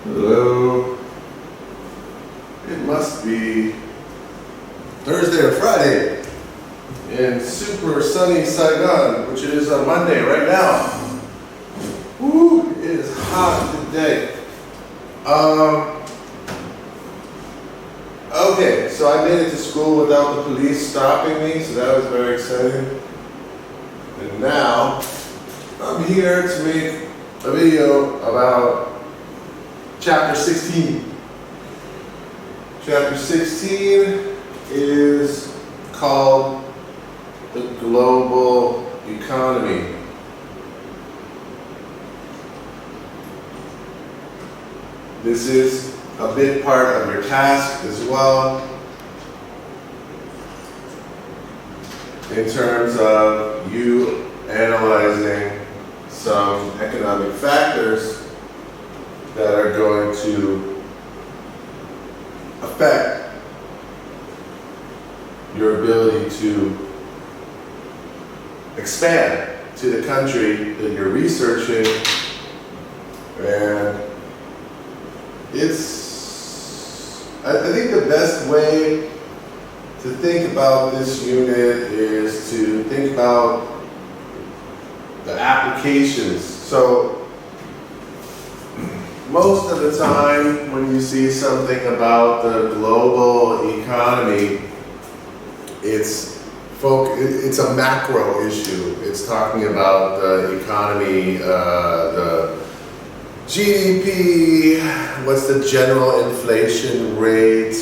Hello. It must be Thursday or Friday in super sunny Saigon, which it is on Monday right now. Woo, it is hot today. Okay, so I made it to school without the police stopping me, so that was very exciting. And now I'm here to make a video about Chapter 16. Chapter 16 is called the global economy. This is a big part of your task as well, in terms of you analyzing some economic factors that are going to affect your ability to expand to the country that you're researching. And I think the best way to think about this unit is to think about the applications. So most of the time when you see something about the global economy, it's a macro issue. It's talking about the economy, the GDP, what's the general inflation rate,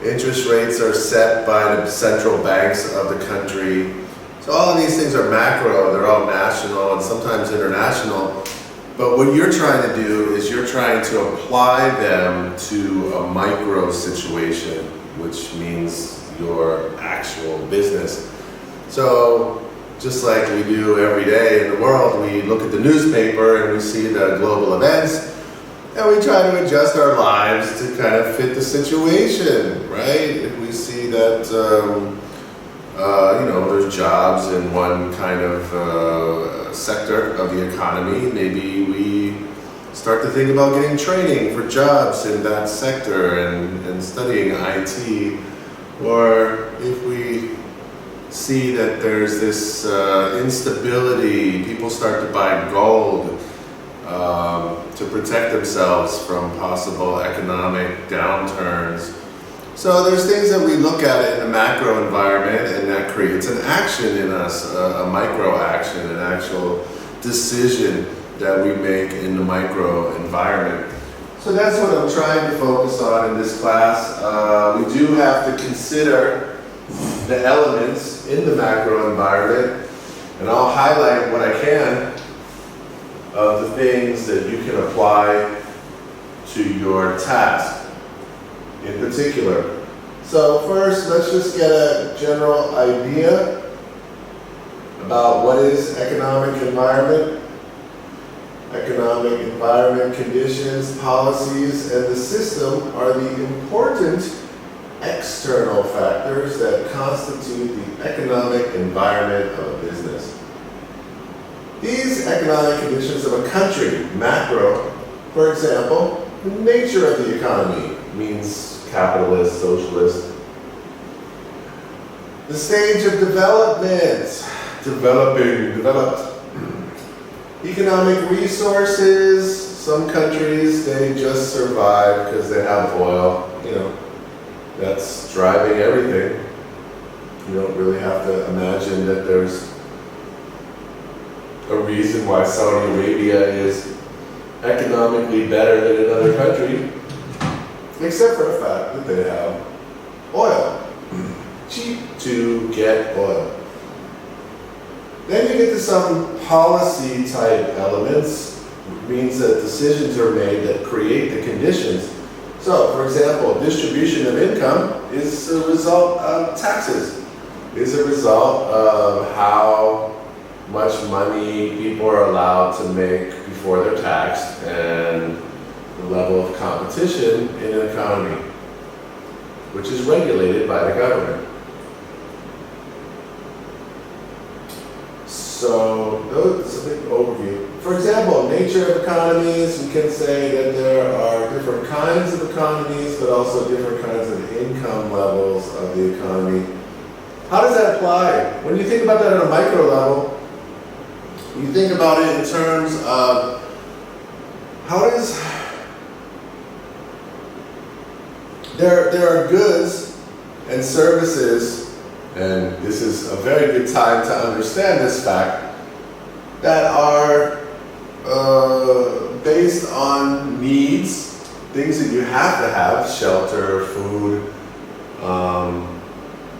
interest rates are set by the central banks of the country. So all of these things are macro, they're all national and sometimes international. But what you're trying to do is you're trying to apply them to a micro situation, which means your actual business. So just like we do every day in the world, we look at the newspaper and we see the global events and we try to adjust our lives to kind of fit the situation, right? If we see that there's jobs in one kind of sector of the economy, maybe we start to think about getting training for jobs in that sector and studying IT. Or if we see that there's this instability, people start to buy gold to protect themselves from possible economic downturns. So there's things that we look at in the macro environment and that creates an action in us, a micro action, an actual decision that we make in the micro environment. So that's what I'm trying to focus on in this class. We do have to consider the elements in the macro environment, and I'll highlight what I can of the things that you can apply to your task in particular. So first, let's just get a general idea about what is economic environment. Economic environment conditions, policies, and the system are the important external factors that constitute the economic environment of a business. These economic conditions of a country, macro, for example, the nature of the economy means capitalist, socialist. The stage of development, developed. Economic resources, some countries, they just survive because they have oil, that's driving everything. You don't really have to imagine that there's a reason why Saudi Arabia is economically better than another country, except for the fact that they have oil. Cheap to get oil. Then you get to some policy type elements, which means that decisions are made that create the conditions. So, for example, distribution of income is a result of taxes, is a result of how much money people are allowed to make before they're taxed and the level of competition in an economy, which is regulated by the government. So, that's a big overview. For example, nature of economies, you can say that there are different kinds of economies, but also different kinds of income levels of the economy. How does that apply? When you think about that at a micro level, you think about it in terms of there are goods and services, and this is a very good time to understand this fact, that are based on needs, things that you have to have, shelter, food,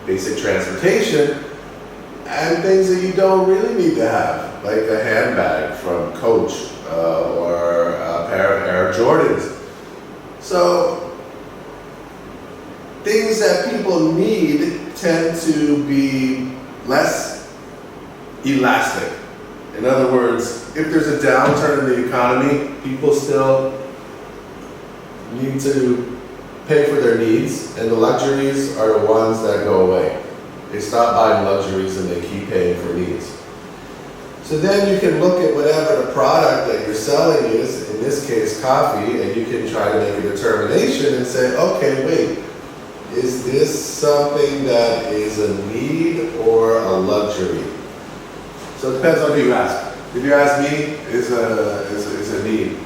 basic transportation, and things that you don't really need to have, like a handbag from Coach or a pair of Air Jordans. So things that people need tend to be less elastic. In other words, if there's a downturn in the economy, people still need to pay for their needs, and the luxuries are the ones that go away. They stop buying luxuries and they keep paying for needs. So then you can look at whatever the product that you're selling is, in this case coffee, and you can try to make a determination and say, okay, wait, is this something that is a need or a luxury? So it depends on who you ask. If you ask me, it's a need.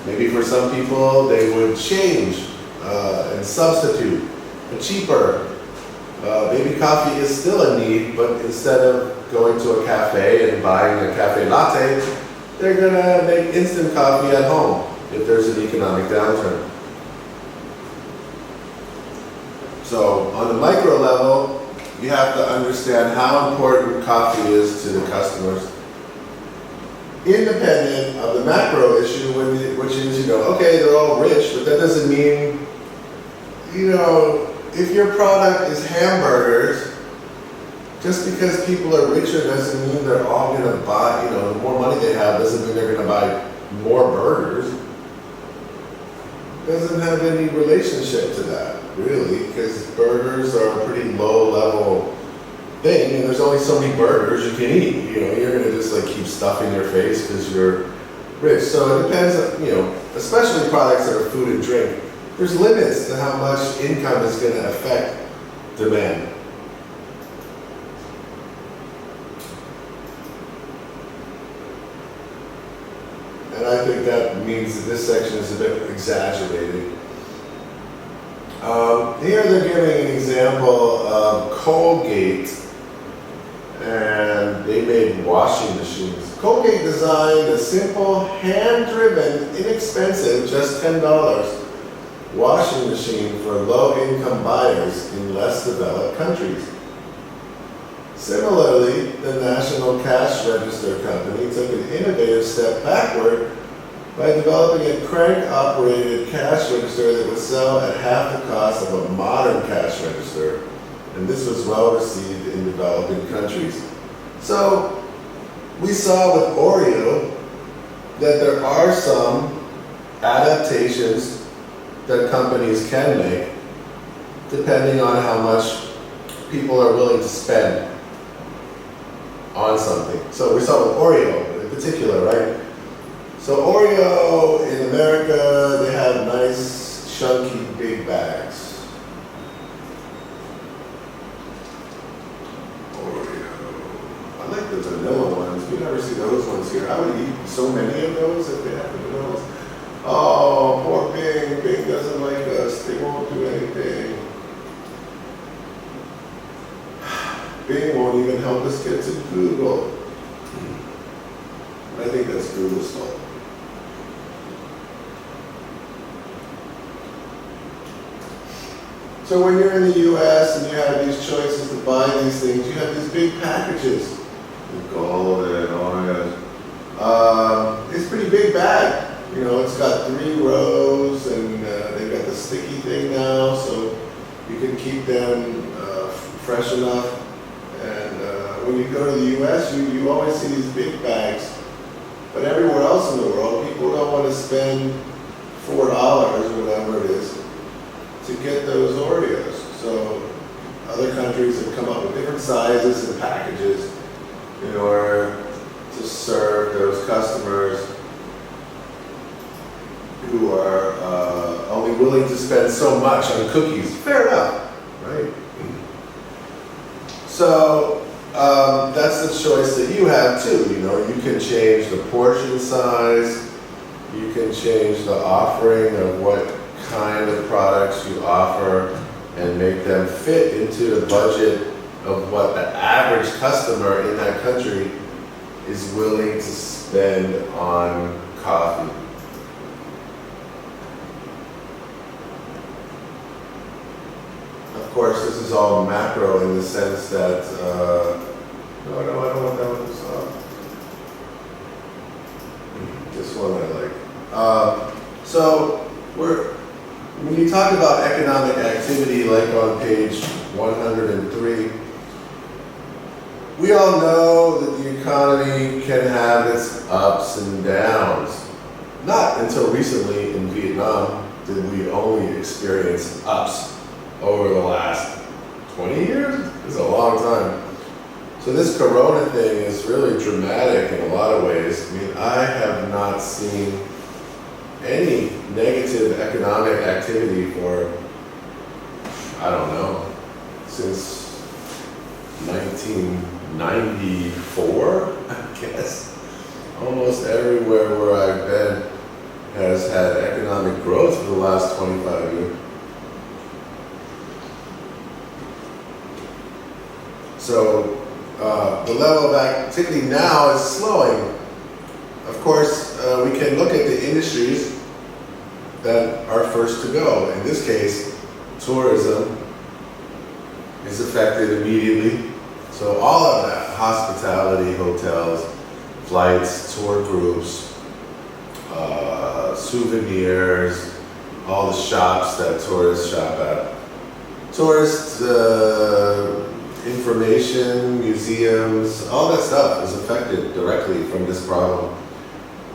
Maybe for some people, they would change and substitute a cheaper. Maybe coffee is still a need, but instead of going to a cafe and buying a cafe latte, they're gonna make instant coffee at home if there's an economic downturn. So on the micro level, you have to understand how important coffee is to the customers, independent of the macro issue, which is, okay, they're all rich, but that doesn't mean, if your product is hamburgers, just because people are richer doesn't mean they're all going to buy, the more money they have doesn't mean they're going to buy more burgers. Doesn't have any relationship to that, really, because burgers are a pretty low-level thing, and there's only so many burgers you can eat. You're going to just keep stuffing your face because you're rich. So it depends, especially products that are food and drink. There's limits to how much income is going to affect demand. And I think that means that this section is a bit exaggerated. Here they're giving an example of Colgate, and they made washing machines. Colgate designed a simple, hand-driven, inexpensive, just $10 washing machine for low-income buyers in less developed countries. Similarly, the National Cash Register Company took an innovative step backward by developing a crank-operated cash register that would sell at half the cost of a modern cash register, and this was well received in developing countries. So, we saw with Oreo that there are some adaptations that companies can make depending on how much people are willing to spend on something. So we saw with Oreo in particular, right? So Oreo in America, they have nice, chunky, big bags. Oreo. I like the vanilla ones. We never see those ones here. I would eat so many of those if they have the vanillas. Oh, poor Bing. Bing doesn't like us. They won't do anything. Bing won't even help us get to Google. I think that's Google's fault. So when you're in the US and you have these choices to buy these things, you have these big packages. Gold and oh my gosh. It's a pretty big bag. It's got 3 rows, and they've got the sticky thing now, so you can keep them fresh enough. And when you go to the US, you always see these big bags. But everywhere else in the world, people don't want to spend $4 or whatever it is to get those Oreos. So other countries have come up with different sizes and packages in order to serve those customers who are only willing to spend so much on cookies. Fair enough, right? So that's the choice that you have too. You know, you can change the portion size, you can change the offering of what kind of products you offer and make them fit into the budget of what the average customer in that country is willing to spend on coffee. Of course, this is all macro in the sense that, no, I don't want that one. This one I like. So when you talk about economic activity, like on page 103, we all know that the economy can have its ups and downs. Not until recently in Vietnam did we only experience ups over the last 20 years? It's a long time. So this corona thing is really dramatic in a lot of ways. I mean, I have not seen any negative economic activity for, I don't know, since 1994, I guess. Almost everywhere where I've been has had economic growth for the last 25 years. So the level of activity now is slowing. Of course, we can look at the industries that are first to go. In this case, tourism is affected immediately. So all of that, hospitality, hotels, flights, tour groups, souvenirs, all the shops that tourists shop at. Tourist information, museums, all that stuff is affected directly from this problem.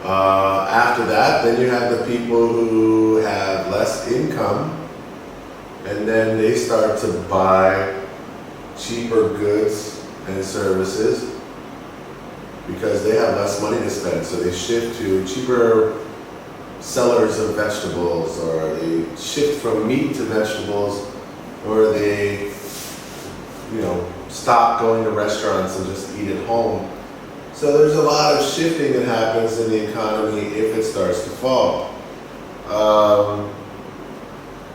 After that, then you have the people who have less income, and then they start to buy cheaper goods and services because they have less money to spend. So they shift to cheaper sellers of vegetables, or they shift from meat to vegetables, or they, you know, stop going to restaurants and just eat at home. So there's a lot of shifting that happens in the economy if it starts to fall.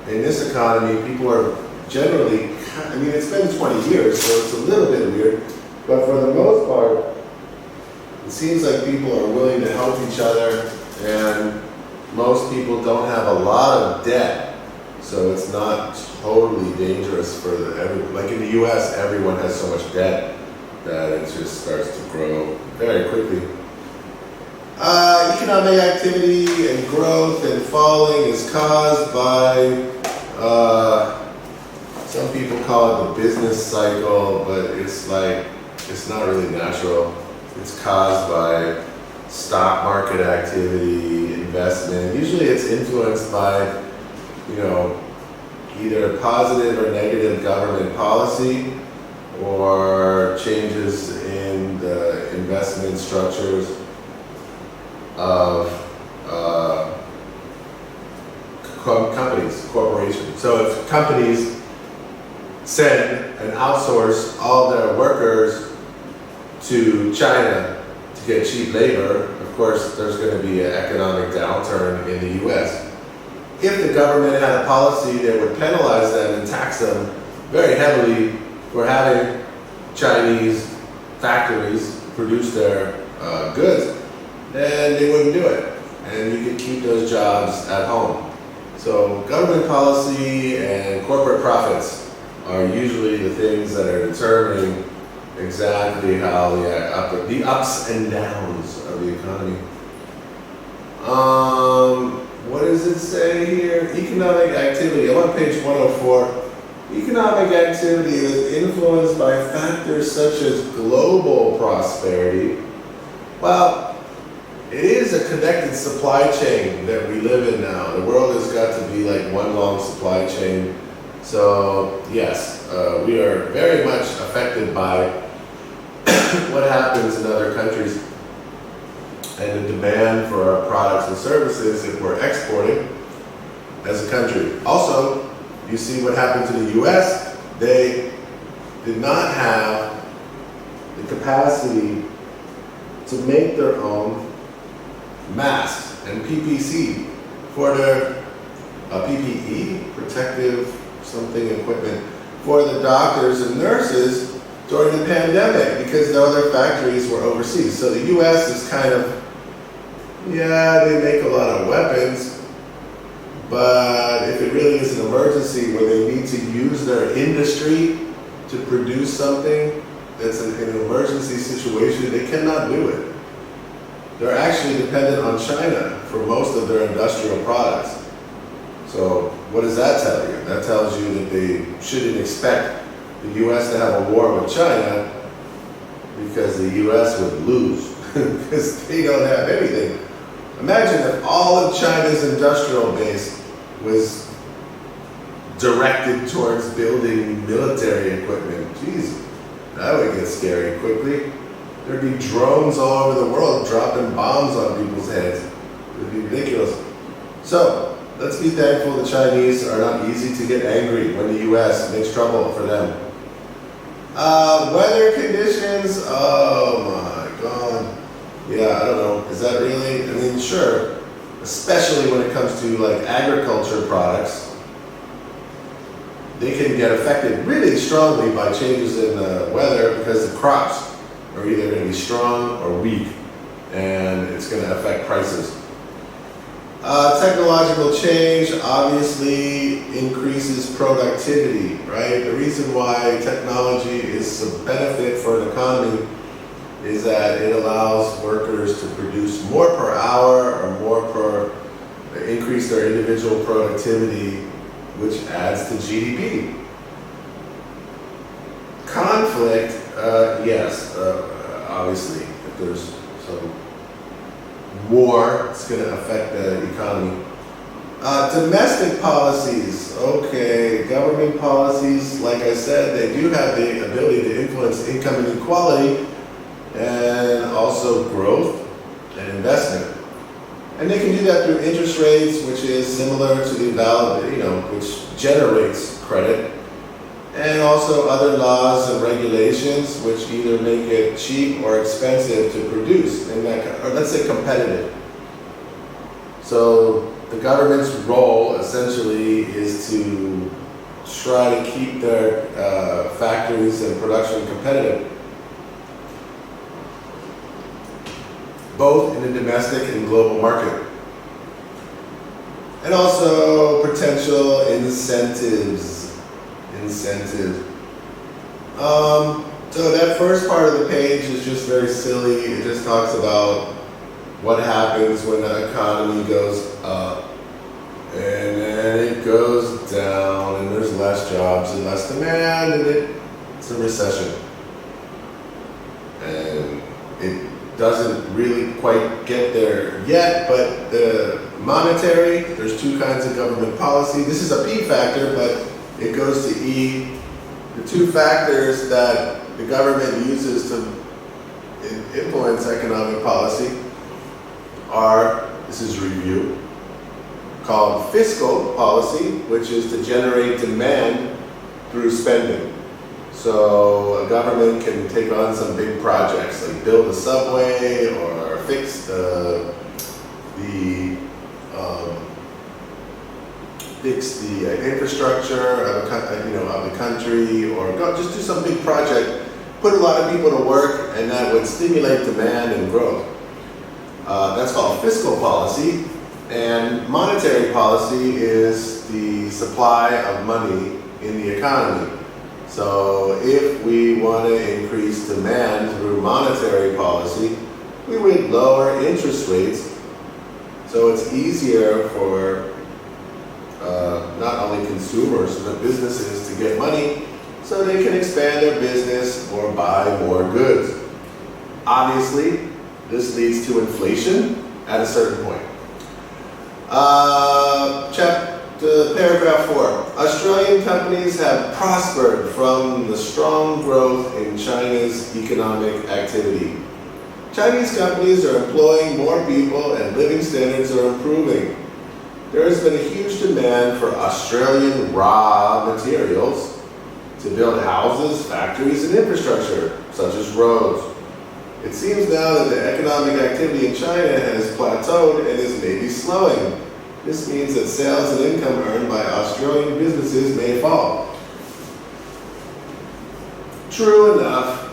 In this economy, people are generally, I mean, it's been 20 years, so it's a little bit weird, but for the most part, it seems like people are willing to help each other, and most people don't have a lot of debt, so it's not totally dangerous for everyone. Like in the US, everyone has so much debt that it just starts to grow very quickly. Economic activity and growth and falling is caused by, some people call it the business cycle, but it's like, it's not really natural. It's caused by stock market activity, investment. Usually it's influenced by, you know, either positive or negative government policy, or changes in the investment structures of companies, corporations. So if companies send and outsource all their workers to China to get cheap labor, of course there's going to be an economic downturn in the US. If the government had a policy that would penalize them and tax them very heavily for having Chinese factories produce their goods, then they wouldn't do it. And you could keep those jobs at home. So government policy and corporate profits are usually the things that are determining exactly how the ups and downs of the economy. What does it say here? Economic activity. I'm on page 104. Economic activity is influenced by factors such as global prosperity. Well, it is a connected supply chain that we live in now. The world has got to be like one long supply chain. So yes, we are very much affected by what happens in other countries. and the demand for our products and services if we're exporting as a country. Also, you see what happened to the US. They did not have the capacity to make their own masks and PPC for their PPE, protective something equipment, for the doctors and nurses during the pandemic because the other factories were overseas. So the US is kind of, yeah, they make a lot of weapons, but if it really is an emergency where they need to use their industry to produce something that's in an emergency situation, they cannot do it. They're actually dependent on China for most of their industrial products. So what does that tell you? That tells you that they shouldn't expect the US to have a war with China because the US would lose because they don't have anything. Imagine if all of China's industrial base was directed towards building military equipment. Jeez, that would get scary quickly. There'd be drones all over the world dropping bombs on people's heads. It would be ridiculous. So, let's be thankful the Chinese are not easy to get angry when the US makes trouble for them. Weather conditions, oh my God. Yeah, I don't know, is that really, I mean, sure, especially when it comes to like agriculture products, they can get affected really strongly by changes in the weather because the crops are either going to be strong or weak, and it's going to affect prices. Technological change obviously increases productivity, right? The reason why technology is a benefit for an economy is that it allows workers to produce more per hour or more per, increase their individual productivity, which adds to GDP. Conflict, yes, obviously, if there's some war, it's going to affect the economy. Domestic policies, okay, government policies, like I said, they do have the ability to influence income inequality and also growth and investment. And they can do that through interest rates, which is similar to the valid, which generates credit, and also other laws and regulations which either make it cheap or expensive to produce, and or let's say competitive. So the government's role essentially is to try to keep their factories and production competitive, both in the domestic and global market. And also potential incentives. So that first part of the page is just very silly. It just talks about what happens when the economy goes up and then it goes down and there's less jobs and less demand and it's a recession. And it doesn't really quite get there yet, but the monetary, there's two kinds of government policy. This is a P factor, but it goes to E. The two factors that the government uses to influence economic policy are, this is review, called fiscal policy, which is to generate demand through spending. So a government can take on some big projects, like build a subway or fix the infrastructure of the country, or just do some big project, put a lot of people to work, and that would stimulate demand and growth. That's called fiscal policy. And monetary policy is the supply of money in the economy. So if we want to increase demand through monetary policy, we would lower interest rates so it's easier for not only consumers but businesses to get money so they can expand their business or buy more goods. Obviously, this leads to inflation at a certain point. Paragraph 4. Australian companies have prospered from the strong growth in China's economic activity. Chinese companies are employing more people and living standards are improving. There has been a huge demand for Australian raw materials to build houses, factories, and infrastructure, such as roads. It seems now that the economic activity in China has plateaued and is maybe slowing. This means that sales and income earned by Australian businesses may fall. True enough,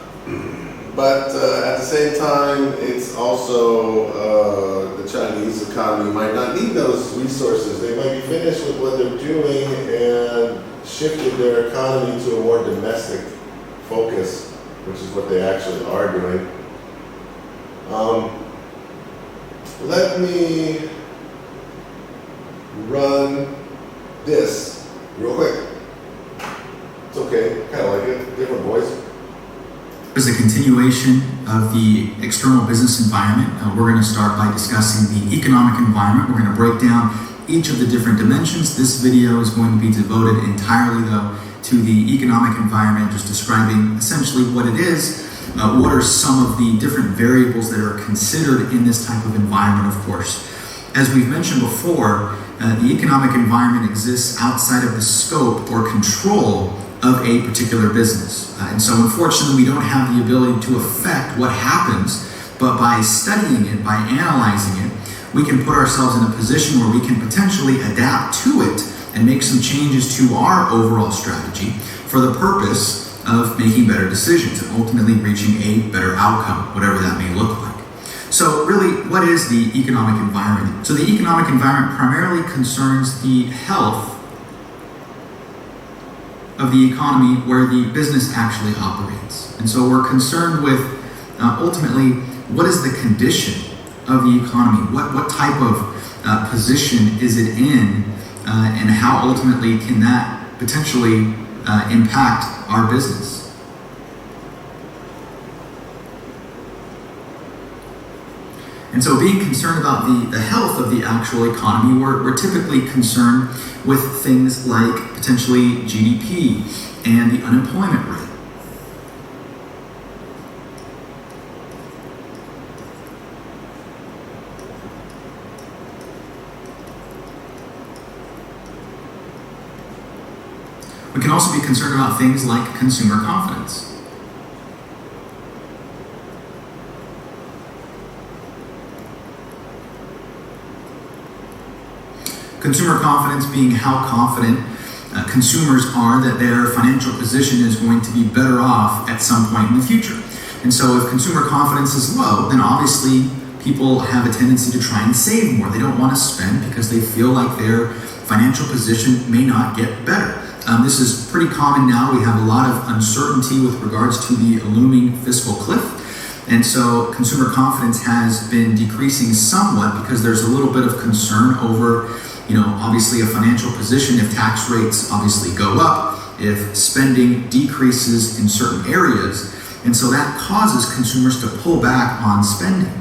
but at the same time, it's also the Chinese economy might not need those resources. They might be finished with what they're doing and shifted their economy to a more domestic focus, which is what they actually are doing. Let me run this real quick. It's okay, kind of like it, different voice. As a continuation of the external business environment, we're going to start by discussing the economic environment. We're going to break down each of the different dimensions. This video is going to be devoted entirely, though, to the economic environment, just describing essentially what it is. What are some of the different variables that are considered in this type of environment, of course. As we've mentioned before, the economic environment exists outside of the scope or control of a particular business. And so unfortunately, we don't have the ability to affect what happens, but by studying it, by analyzing it, we can put ourselves in a position where we can potentially adapt to it and make some changes to our overall strategy for the purpose of making better decisions and ultimately reaching a better outcome, whatever that may look like. So really, what is the economic environment? So the economic environment primarily concerns the health of the economy where the business actually operates. And so we're concerned with ultimately, what is the condition of the economy? What type of position is it in? And how ultimately can that potentially impact our business? And so being concerned about the health of the actual economy, we're typically concerned with things like potentially GDP and the unemployment rate. We can also be concerned about things like consumer confidence. Consumer confidence being how confident consumers are that their financial position is going to be better off at some point in the future. And so if consumer confidence is low, then obviously people have a tendency to try and save more. They don't want to spend because they feel like their financial position may not get better. This is pretty common now. We have a lot of uncertainty with regards to the looming fiscal cliff. And so consumer confidence has been decreasing somewhat because there's a little bit of concern over, obviously a financial position. If tax rates obviously go up, if spending decreases in certain areas. And so that causes consumers to pull back on spending.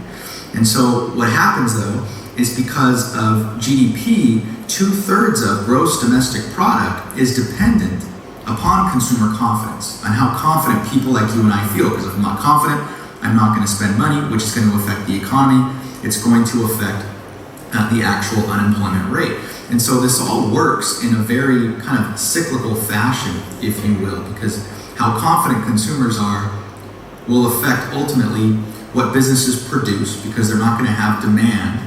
And so what happens though is because of GDP, 2/3 of gross domestic product is dependent upon consumer confidence, on how confident people like you and I feel. Because if I'm not confident, I'm not going to spend money, which is going to affect the economy. It's going to affect the actual unemployment rate. And so this all works in a very kind of cyclical fashion, if you will, because how confident consumers are will affect ultimately what businesses produce, because they're not going to have demand.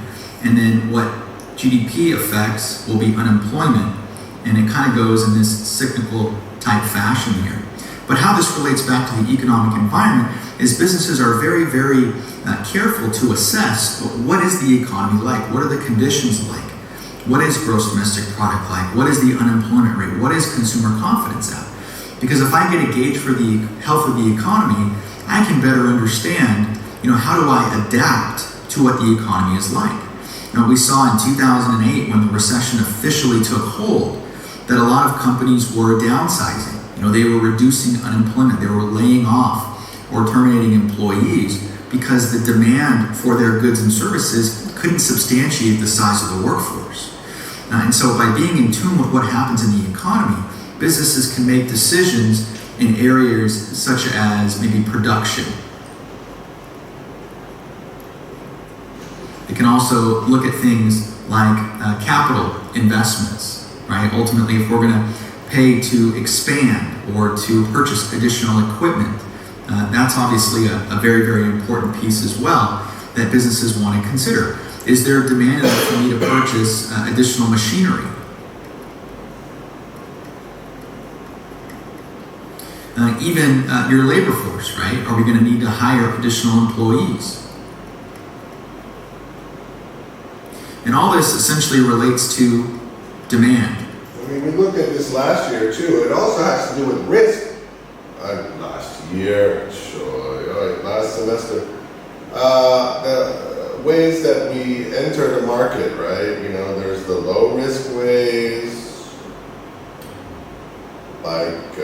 And then what GDP affects will be unemployment, and it kind of goes in this cyclical type fashion here. But how this relates back to the economic environment is businesses are very, very careful to assess what is the economy like, what are the conditions like, what is gross domestic product like, what is the unemployment rate, what is consumer confidence at? Because if I get a gauge for the health of the economy, I can better understand, how do I adapt to what the economy is like? Now, we saw in 2008 when the recession officially took hold that a lot of companies were downsizing. They were reducing unemployment, they were laying off or terminating employees because the demand for their goods and services couldn't substantiate the size of the workforce. And so by being in tune with what happens in the economy, businesses can make decisions in areas such as maybe production, It can also look at things like capital investments, right? Ultimately, if we're going to pay to expand or to purchase additional equipment, that's obviously a very, very important piece as well that businesses want to consider. Is there demand enough for me to purchase additional machinery? Even your labor force, right? Are we going to need to hire additional employees? And all this essentially relates to demand. I mean, we looked at this last year too. It also has to do with risk. Last year, sure, last semester. The ways that we enter the market, right? You know, there's the low risk ways, like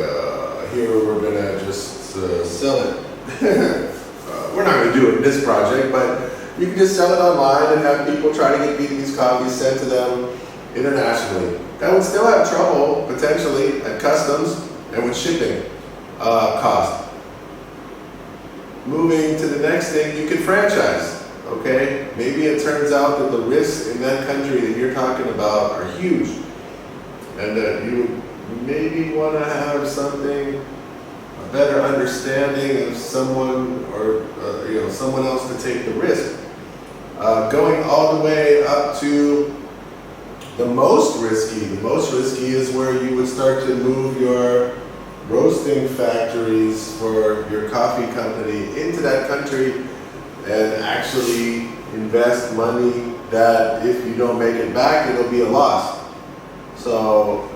here we're gonna just sell it. We're not gonna do it in this project, but you can just sell it online and have people try to get these copies sent to them internationally. That would still have trouble potentially at customs and with shipping cost. Moving to the next thing, you can franchise, okay? Maybe it turns out that the risks in that country that you're talking about are huge, and that you would maybe want to have something, a better understanding of someone or someone else to take the risk. Going all the way up to the most risky. The most risky is where you would start to move your roasting factories for your coffee company into that country and actually invest money that if you don't make it back, it'll be a loss. So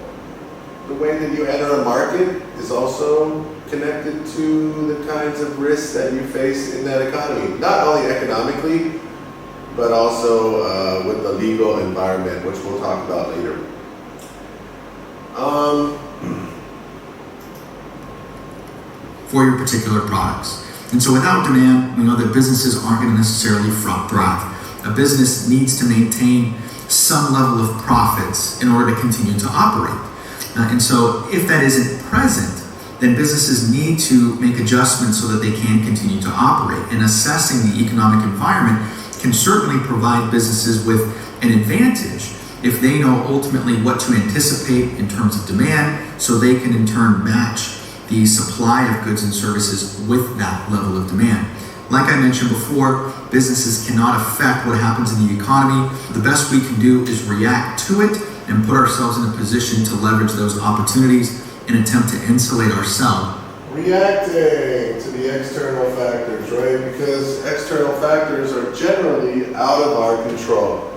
the way that you enter a market is also connected to the kinds of risks that you face in that economy. Not only economically, but also with the legal environment, which we'll talk about later. For your particular products. And so without demand, we know that businesses aren't going to necessarily thrive. A business needs to maintain some level of profits in order to continue to operate. And so if that isn't present, then businesses need to make adjustments so that they can continue to operate. And assessing the economic environment can certainly provide businesses with an advantage if they know ultimately what to anticipate in terms of demand, so they can in turn match the supply of goods and services with that level of demand. Like I mentioned before, businesses cannot affect what happens in the economy. The best we can do is react to it and put ourselves in a position to leverage those opportunities and attempt to insulate ourselves. Reacting to the external factors, right? Because external factors are generally out of our control.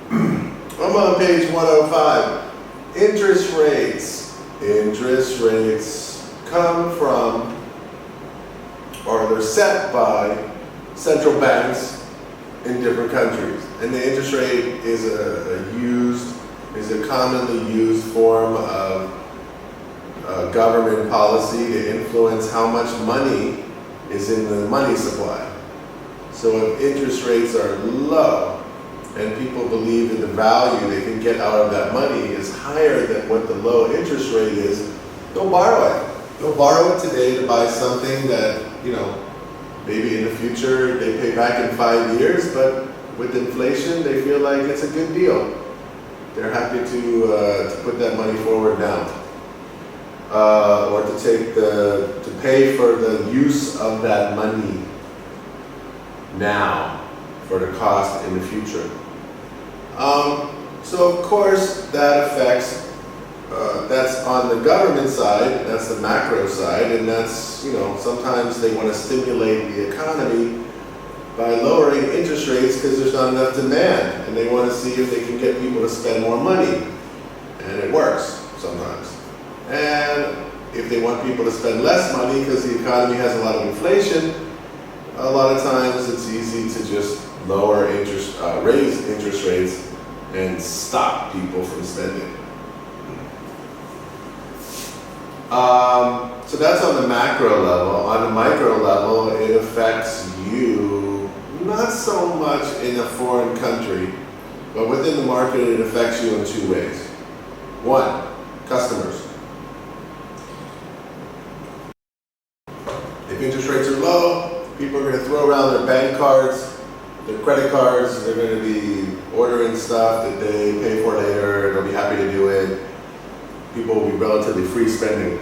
I'm on page 105. Interest rates. Interest rates come from, or they're set by, central banks in different countries. And the interest rate is a commonly used form of government policy to influence how much money is in the money supply. So if interest rates are low and people believe that the value they can get out of that money is higher than what the low interest rate is, they'll borrow it. They'll borrow it today to buy something that, maybe in the future they pay back in 5 years, but with inflation they feel like it's a good deal. They're happy to put that money forward now. Or to pay for the use of that money now for the cost in the future. So of course that affects, that's on the government side, that's the macro side, and that's, sometimes they want to stimulate the economy by lowering interest rates because there's not enough demand, and they want to see if they can get people to spend more money, and it works sometimes. And if they want people to spend less money because the economy has a lot of inflation, a lot of times it's easy to just raise interest rates and stop people from spending. So that's on the macro level. On the micro level, it affects you not so much in a foreign country, but within the market it affects you in two ways. One, customers. If interest rates are low, people are going to throw around their bank cards Their credit cards, they're going to be ordering stuff that they pay for later. They'll be happy to do it. People will be relatively free spending.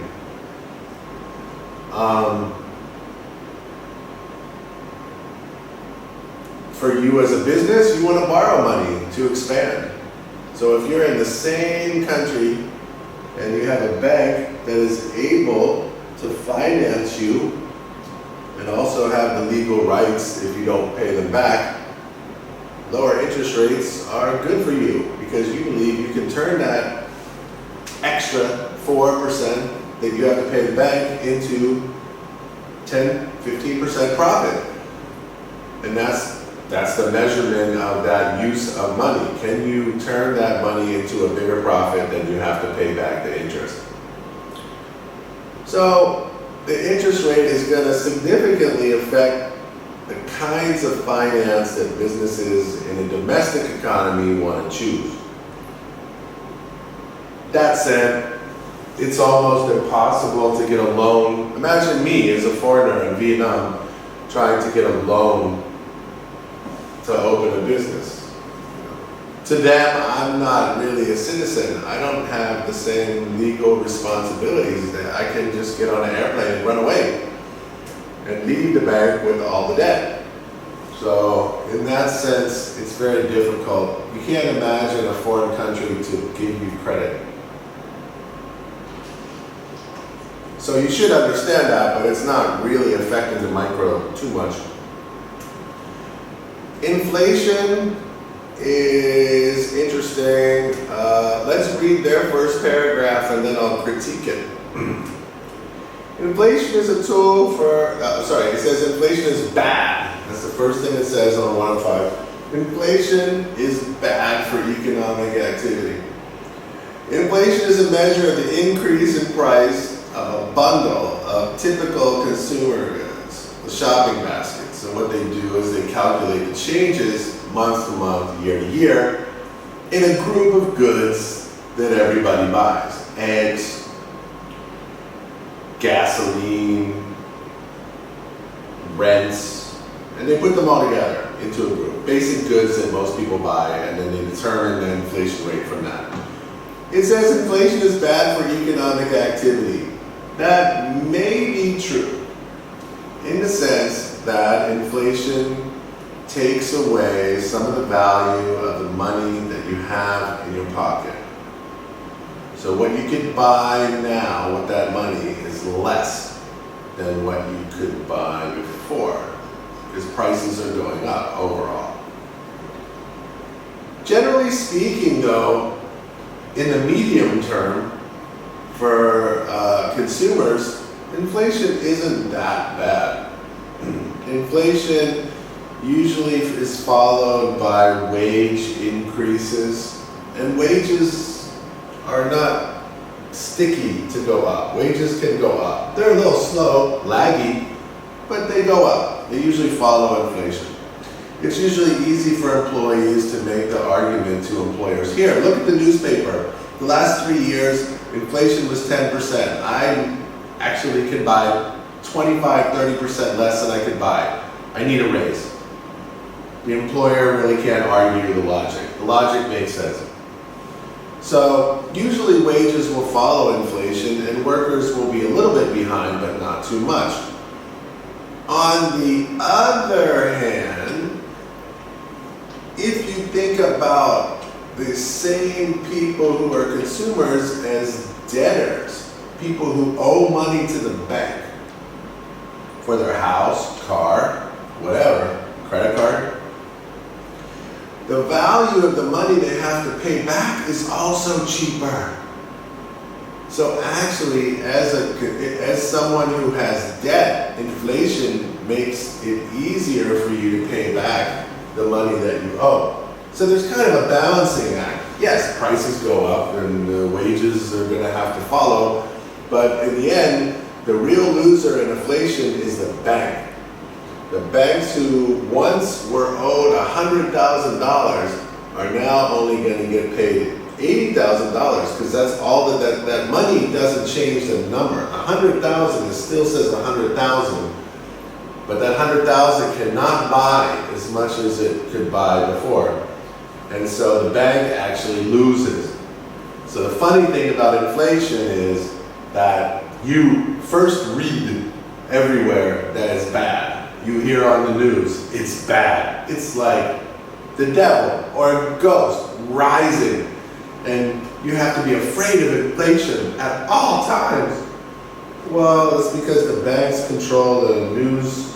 For you as a business, you want to borrow money to expand. So if you're in the same country and you have a bank that is able to finance you and also have the legal rights if you don't pay them back, lower interest rates are good for you because you believe you can turn that extra 4% that you have to pay the bank into 10, 15% profit. And that's the measurement of that use of money. Can you turn that money into a bigger profit than you have to pay back the interest? So the interest rate is going to significantly affect the kinds of finance that businesses in a domestic economy want to choose. That said, it's almost impossible to get a loan. Imagine me as a foreigner in Vietnam trying to get a loan to open a business. To them, I'm not really a citizen. I don't have the same legal responsibilities that I can just get on an airplane and run away and leave the bank with all the debt. So in that sense, it's very difficult. You can't imagine a foreign country to give you credit. So you should understand that, but it's not really affecting the micro too much. Inflation is interesting. Let's read their first paragraph and then I'll critique it. Inflation is a tool for, it says inflation is bad. That's the first thing it says on 105. Inflation is bad for economic activity. Inflation is a measure of the increase in price of a bundle of typical consumer goods, the shopping baskets. And what they do is they calculate the changes month to month, year to year, in a group of goods that everybody buys. Eggs, gasoline, rents, and they put them all together into a group. Basic goods that most people buy, and then they determine the inflation rate from that. It says inflation is bad for economic activity. That may be true in the sense that inflation takes away some of the value of the money that you have in your pocket. So what you can buy now with that money is less than what you could buy before, because prices are going up overall. Generally speaking, though, in the medium term, for consumers, inflation isn't that bad. Inflation usually is followed by wage increases, and wages are not sticky to go up. Wages can go up. They're a little slow, laggy, but they go up. They usually follow inflation. It's usually easy for employees to make the argument to employers. Here, look at the newspaper. The last 3 years, inflation was 10%. I actually can buy 25, 30% less than I could buy. I need a raise. The employer really can't argue the logic. The logic makes sense. So usually wages will follow inflation and workers will be a little bit behind, but not too much. On the other hand, if you think about the same people who are consumers as debtors, people who owe money to the bank for their house, car, whatever, credit card, the value of the money they have to pay back is also cheaper. So actually, as someone who has debt, inflation makes it easier for you to pay back the money that you owe. So there's kind of a balancing act. Yes, prices go up and the wages are going to have to follow, but in the end, the real loser in inflation is the bank. The banks who once were owed $100,000 are now only going to get paid $80,000 because that's all that money doesn't change the number. 100,000 it still says 100,000, but that 100,000 cannot buy as much as it could buy before. And so the bank actually loses. So the funny thing about inflation is that you first read everywhere that it's bad. You hear on the news, it's bad. It's like the devil or a ghost rising. And you have to be afraid of inflation at all times. Well, it's because the banks control the news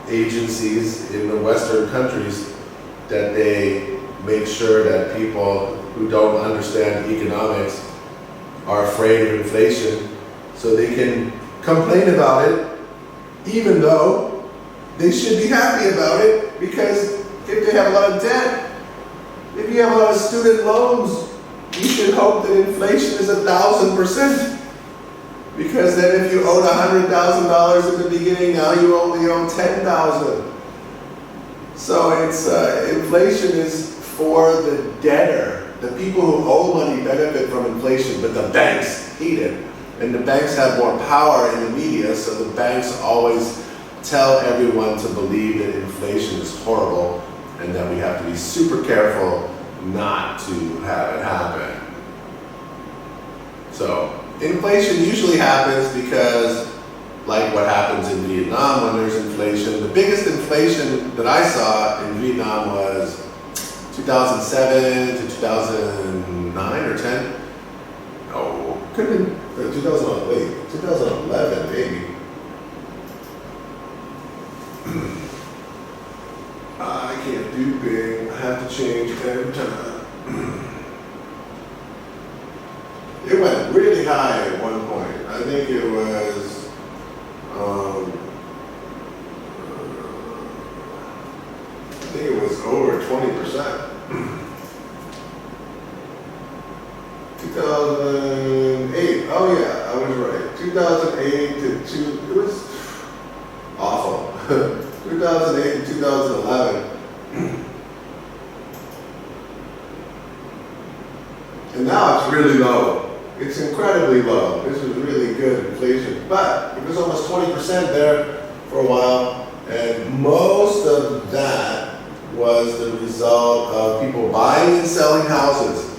agencies in the Western countries that they make sure that people who don't understand economics are afraid of inflation so they can complain about it even though they should be happy about it, because if they have a lot of debt, if you have a lot of student loans, you should hope that inflation is 1,000%. Because then if you owed $100,000 in the beginning, now you only owe $10,000. So it's inflation is for the debtor. The people who owe money benefit from inflation, but the banks hate it. And the banks have more power in the media, so the banks always tell everyone to believe that inflation is horrible and that we have to be super careful not to have it happen. So inflation usually happens because, like what happens in Vietnam when there's inflation, the biggest inflation that I saw in Vietnam was 2007 to 2009 or 10. No, could have been 2011 maybe. I can't do Bing. I have to change every time. It went really high at one point. I think it was, over 20%. 2008. Oh yeah, I was right. 2008 to it was awful. 2008 to 2011. And now it's really low. It's incredibly low. This is really good inflation. But it was almost 20% there for a while. And most of that was the result of people buying and selling houses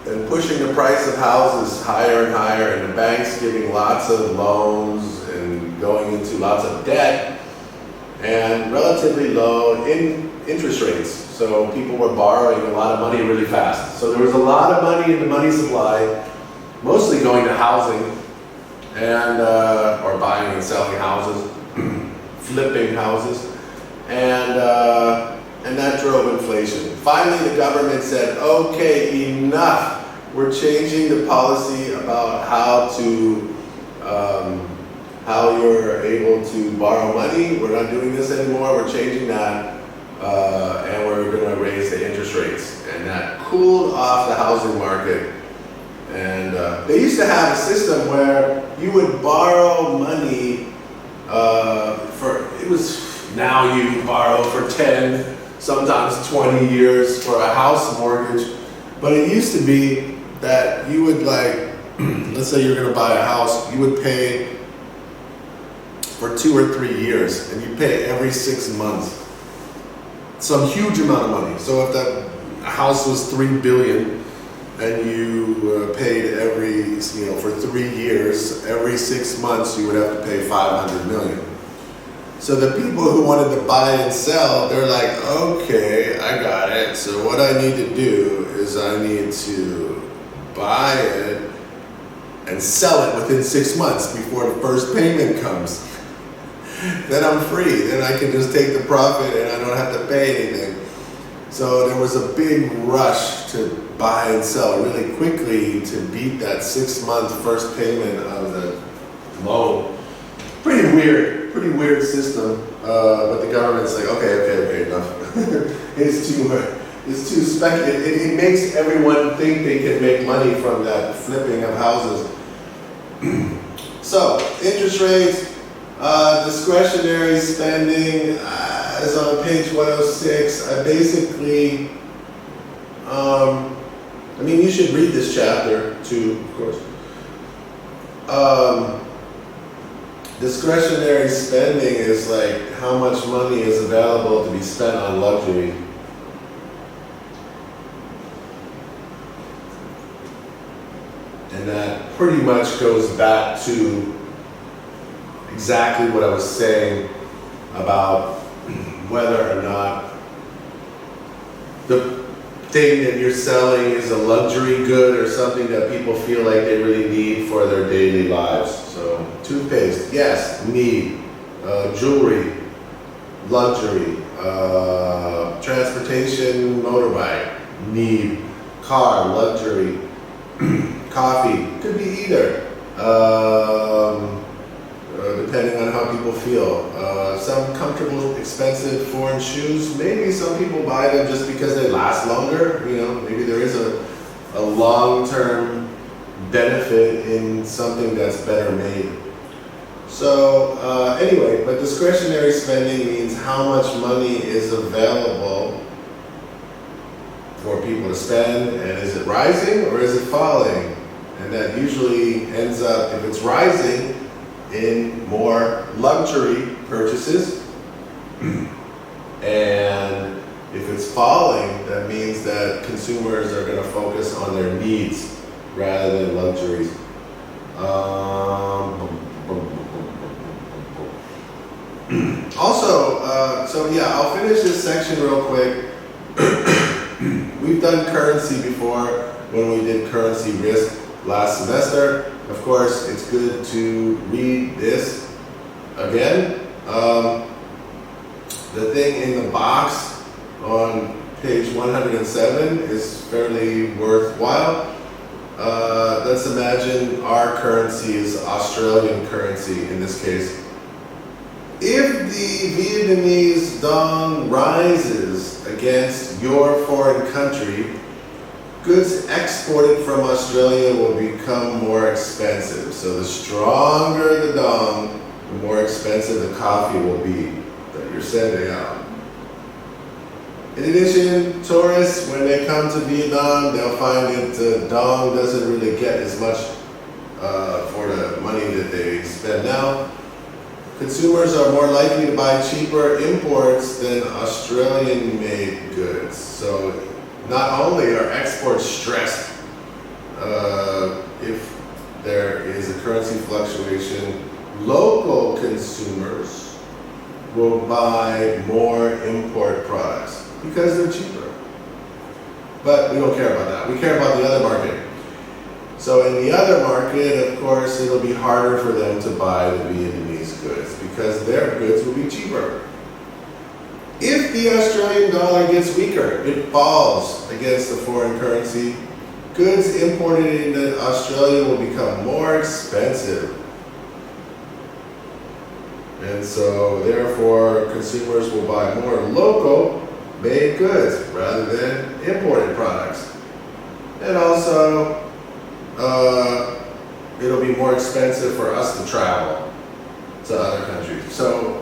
and pushing the price of houses higher and higher, and the banks giving lots of loans and going into lots of debt and relatively low interest rates. So people were borrowing a lot of money really fast. So there was a lot of money in the money supply, mostly going to housing and or buying and selling houses, flipping houses, and that drove inflation. Finally, the government said, "Okay, enough. We're changing the policy about how you're able to borrow money. We're not doing this anymore. We're changing that." And we're going to raise the interest rates, and that cooled off the housing market. And they used to have a system where you would borrow money now you borrow for 10, sometimes 20 years for a house mortgage. But it used to be that you would, like, let's say you're going to buy a house, you would pay for 2 or 3 years, and you pay every 6 months some huge amount of money. So if that house was $3 billion and you paid for 3 years, every 6 months you would have to pay $500 million. So the people who wanted to buy and sell, they're like, okay, I got it. So what I need to do is I need to buy it and sell it within 6 months before the first payment comes. Then I'm free. Then I can just take the profit and I don't have to pay anything. So there was a big rush to buy and sell really quickly to beat that 6-month first payment of the loan. Pretty weird system. But the government's like, okay, enough. It's too speculative. It makes everyone think they can make money from that flipping of houses. So interest rates. Discretionary spending is on page 106. I basically, you should read this chapter too, of course. discretionary spending is like how much money is available to be spent on luxury. And that pretty much goes back to exactly what I was saying about whether or not the thing that you're selling is a luxury good or something that people feel like they really need for their daily lives. So toothpaste, yes, need. Jewelry, luxury. Transportation, motorbike, need. Car, luxury. Coffee, could be either. Depending on how people feel. Some comfortable, expensive foreign shoes, maybe some people buy them just because they last longer. You know, maybe there is a long-term benefit in something that's better made. So anyway, but discretionary spending means how much money is available for people to spend, and is it rising or is it falling? And that usually ends up, if it's rising, in more luxury purchases. And if it's falling, that means that consumers are going to focus on their needs rather than luxuries. Also, so yeah, I'll finish this section real quick. We've done currency before when we did currency risk last semester. Of course, it's good to read this again. The thing in the box on page 107 is fairly worthwhile. Let's imagine our currency is Australian currency in this case. If the Vietnamese dong rises against your foreign country, goods exported from Australia will become more expensive. So the stronger the dong, the more expensive the coffee will be that you're sending out. In addition, tourists, when they come to Vietnam, they'll find that the dong doesn't really get as much for the money that they spend now. Consumers are more likely to buy cheaper imports than Australian-made goods. So not only are exports stressed if there is a currency fluctuation, local consumers will buy more import products because they're cheaper. But we don't care about that. We care about the other market. So in the other market, of course, it'll be harder for them to buy the Vietnamese goods because their goods will be cheaper. If the Australian dollar gets weaker, it falls against the foreign currency, goods imported into Australia will become more expensive. And so therefore, consumers will buy more local made goods rather than imported products. And also, it'll be more expensive for us to travel to other countries. So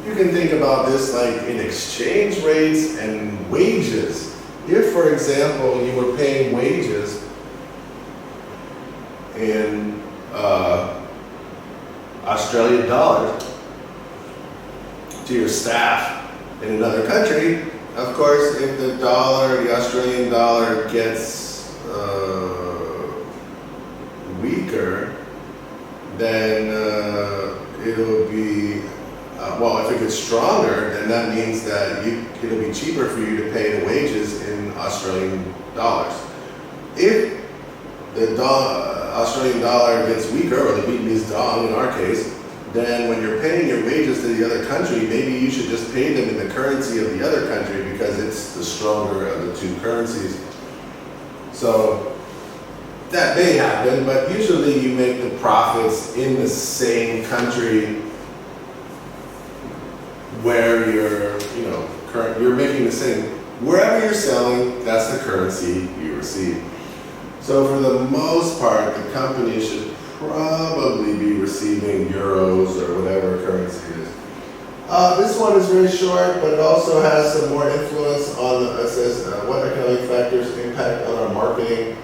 you can think about this like in exchange rates and wages. If, for example, you were paying wages in Australian dollars to your staff in another country, of course, if the dollar, the Australian dollar gets weaker, then it'll be, well, if it gets stronger, then that means that it'll be cheaper for you to pay the wages in Australian dollars. If the Australian dollar gets weaker, or the Vietnamese dong in our case, then when you're paying your wages to the other country, maybe you should just pay them in the currency of the other country because it's the stronger of the two currencies. So that may happen, but usually you make the profits in the same country where you're making the same, wherever you're selling, that's the currency you receive. So for the most part, the company should probably be receiving euros or whatever currency it is. This one is very short, but it also has some more influence on, it says, what economic factors impact on our marketing.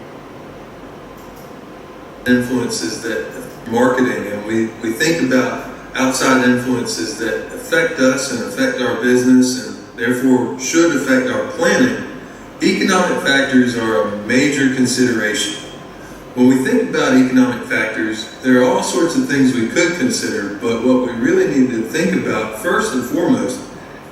Influences that marketing, and we think about outside influences that affect us and affect our business and therefore should affect our planning, economic factors are a major consideration. When we think about economic factors, there are all sorts of things we could consider, but what we really need to think about first and foremost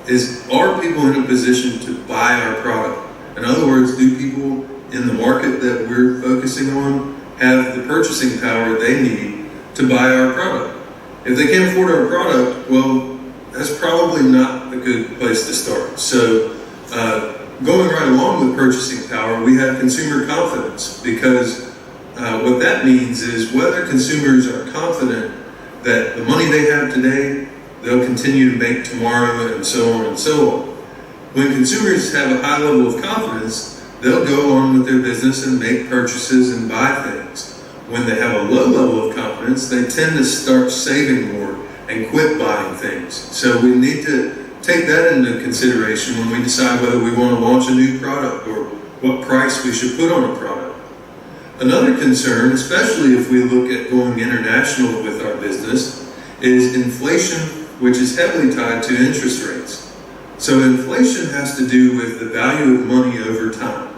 is, are people in a position to buy our product? In other words, do people in the market that we're focusing on have the purchasing power they need to buy our product? If they can't afford our product, well, that's probably not a good place to start. So going right along with purchasing power, we have consumer confidence, because what that means is whether consumers are confident that the money they have today, they'll continue to make tomorrow, and so on and so on. When consumers have a high level of confidence, they'll go on with their business and make purchases and buy things. When they have a low level of confidence, they tend to start saving more and quit buying things. So we need to take that into consideration when we decide whether we want to launch a new product or what price we should put on a product. Another concern, especially if we look at going international with our business, is inflation, which is heavily tied to interest rates. So inflation has to do with the value of money over time.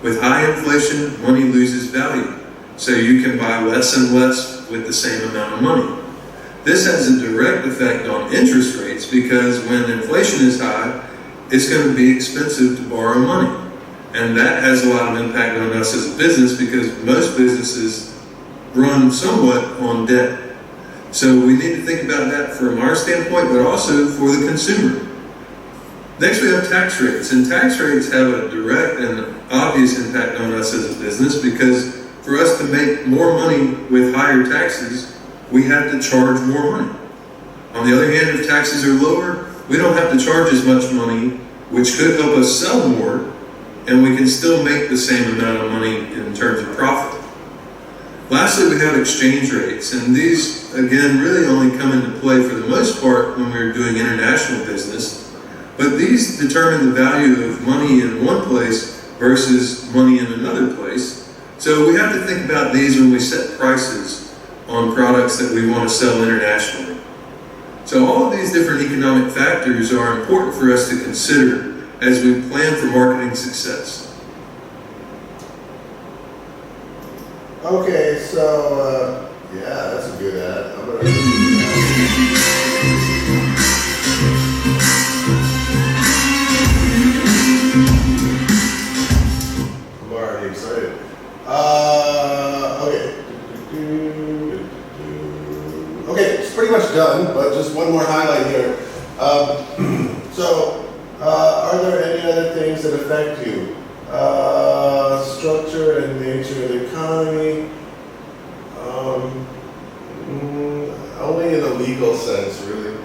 With high inflation, money loses value. So you can buy less and less with the same amount of money. This has a direct effect on interest rates, because when inflation is high, it's going to be expensive to borrow money. And that has a lot of impact on us as a business, because most businesses run somewhat on debt. So we need to think about that from our standpoint, but also for the consumer. Next, we have tax rates, and tax rates have a direct and obvious impact on us as a business, because for us to make more money with higher taxes, we have to charge more money. On the other hand, if taxes are lower, we don't have to charge as much money, which could help us sell more, and we can still make the same amount of money in terms of profit. Lastly, we have exchange rates, and these, again, really only come into play for the most part when we're doing international business, but these determine the value of money in one place versus money in another place. So we have to think about these when we set prices on products that we want to sell internationally. So all of these different economic factors are important for us to consider as we plan for marketing success. Okay, so yeah, that's a good ad. I'm gonna I'm already excited. Okay. Okay, it's pretty much done, but just one more highlight here. Are there any other things that affect you? Structure and nature of the economy. Only in a legal sense, really.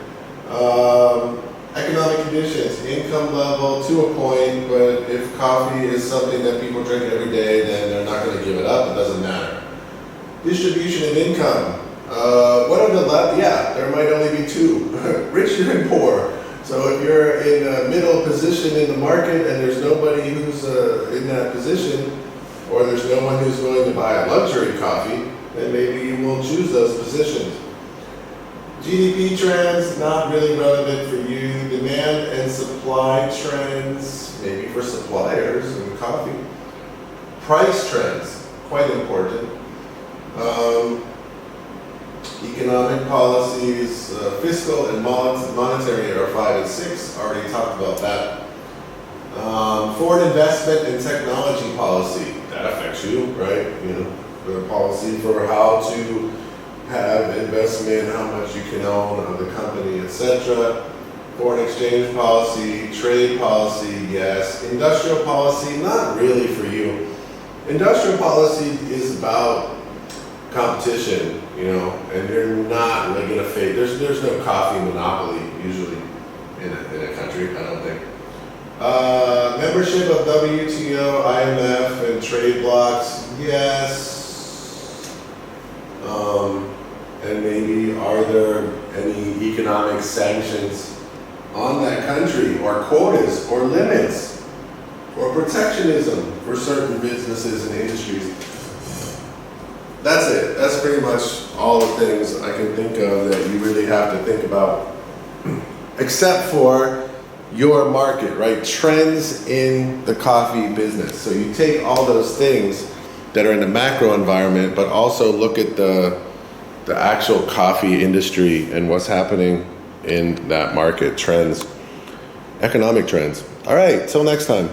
Economic conditions, income level to a point, but if coffee is something that people drink every day, then they're not going to give it up. It doesn't matter. Distribution of income. What are there might only be two, rich and poor. So if you're in a middle position in the market and there's nobody who's in that position, or there's no one who's willing to buy a luxury coffee, then maybe you will choose those positions. GDP trends, not really relevant for you. Demand and supply trends, maybe for suppliers and coffee. Price trends, quite important. Economic policies, fiscal and monetary are 5 and 6. Already talked about that. Foreign investment and technology policy, that affects you, right? You know, the policy for how to have investment, how much you can own of the company, etc. Foreign exchange policy, trade policy, yes. Industrial policy, not really for you. Industrial policy is about competition, you know, and you're not really gonna face. There's no coffee monopoly usually in a country, I don't think. Membership of WTO, IMF, and trade blocs, yes. And maybe are there any economic sanctions on that country, or quotas, or limits, or protectionism for certain businesses and industries? that's it. That's pretty much all the things I can think of that you really have to think about, except for your market, right? Trends in the coffee business. So you take all those things that are in the macro environment, but also look at the actual coffee industry and what's happening in that market, trends, economic trends. All right, till next time.